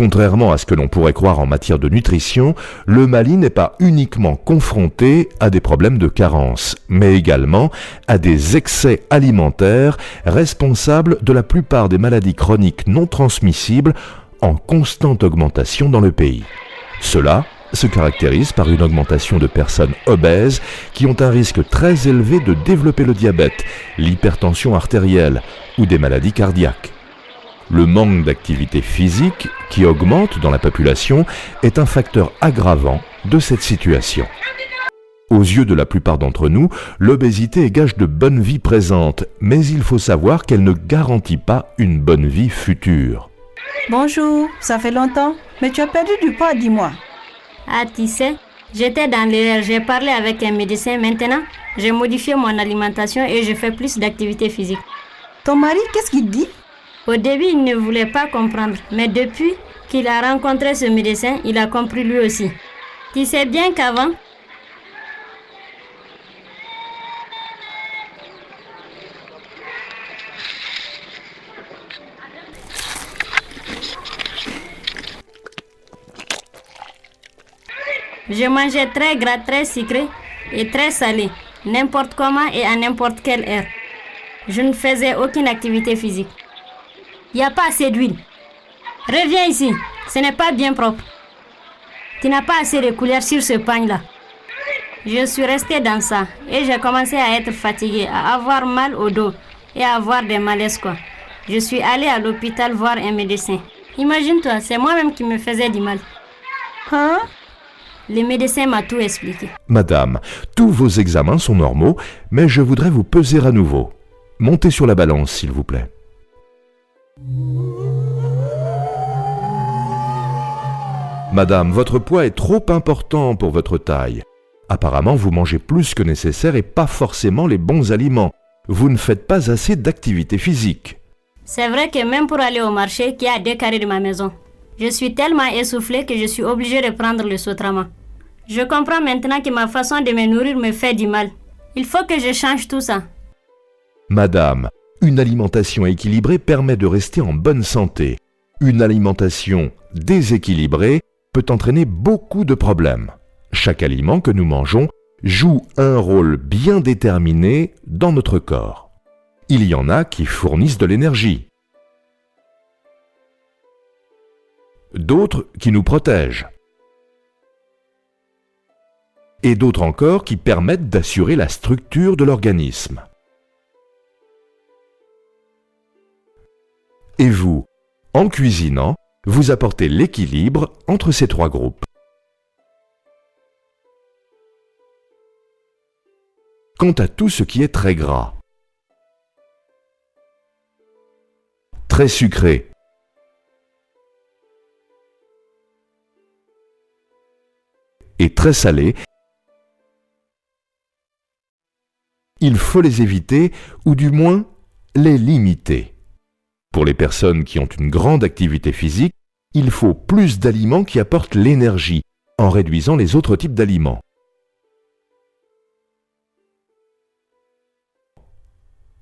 Contrairement à ce que l'on pourrait croire en matière de nutrition, le Mali n'est pas uniquement confronté à des problèmes de carence, mais également à des excès alimentaires responsables de la plupart des maladies chroniques non transmissibles en constante augmentation dans le pays. Cela se caractérise par une augmentation de personnes obèses qui ont un risque très élevé de développer le diabète, l'hypertension artérielle ou des maladies cardiaques. Le manque d'activité physique qui augmente dans la population est un facteur aggravant de cette situation. Aux yeux de la plupart d'entre nous, l'obésité est gage de bonne vie présente, mais il faut savoir qu'elle ne garantit pas une bonne vie future. Bonjour, ça fait longtemps, mais tu as perdu du poids, dis-moi. Ah, tu sais, j'étais dans l'erreur, j'ai parlé avec un médecin maintenant, j'ai modifié mon alimentation et je fais plus d'activité physique. Ton mari, qu'est-ce qu'il dit? Au début, il ne voulait pas comprendre, mais depuis qu'il a rencontré ce médecin, il a compris lui aussi. Tu sais bien qu'avant, je mangeais très gras, très sucré et très salé, n'importe comment et à n'importe quelle heure. Je ne faisais aucune activité physique. Il n'y a pas assez d'huile. Reviens ici, ce n'est pas bien propre. Tu n'as pas assez de couleur sur ce pagne-là. Je suis restée dans ça et j'ai commencé à être fatiguée, à avoir mal au dos et à avoir des malaises quoi. Je suis allée à l'hôpital voir un médecin. Imagine-toi, c'est moi-même qui me faisais du mal. Hein? Le médecin m'a tout expliqué. Madame, tous vos examens sont normaux, mais je voudrais vous peser à nouveau. Montez sur la balance, s'il vous plaît. Madame, votre poids est trop important pour votre taille. Apparemment, vous mangez plus que nécessaire et pas forcément les bons aliments. Vous ne faites pas assez d'activité physique. C'est vrai que même pour aller au marché qui est à 2 carrés de ma maison, je suis tellement essoufflée que je suis obligée de prendre le Sotrama. Je comprends maintenant que ma façon de me nourrir me fait du mal. Il faut que je change tout ça. Madame, une alimentation équilibrée permet de rester en bonne santé. Une alimentation déséquilibrée peut entraîner beaucoup de problèmes. Chaque aliment que nous mangeons joue un rôle bien déterminé dans notre corps. Il y en a qui fournissent de l'énergie. D'autres qui nous protègent. Et d'autres encore qui permettent d'assurer la structure de l'organisme. Et vous, en cuisinant, vous apportez l'équilibre entre ces trois groupes. Quant à tout ce qui est très gras, très sucré, et très salé, il faut les éviter ou du moins les limiter. Pour les personnes qui ont une grande activité physique, il faut plus d'aliments qui apportent l'énergie en réduisant les autres types d'aliments.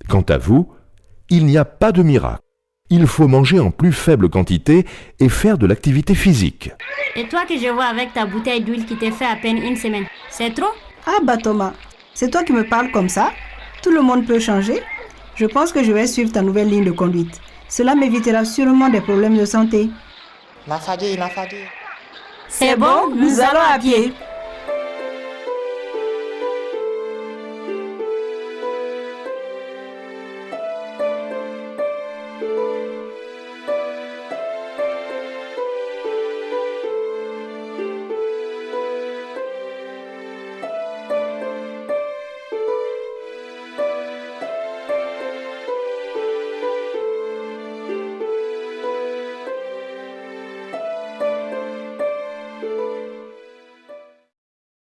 Quant à vous, il n'y a pas de miracle. Il faut manger en plus faible quantité et faire de l'activité physique. Et toi que je vois avec ta bouteille d'huile qui te fait à peine une semaine, c'est trop? Ah bah Thomas, c'est toi qui me parles comme ça? Tout le monde peut changer? Je pense que je vais suivre ta nouvelle ligne de conduite. Cela m'évitera sûrement des problèmes de santé. La fadée. C'est bon, nous allons à pied.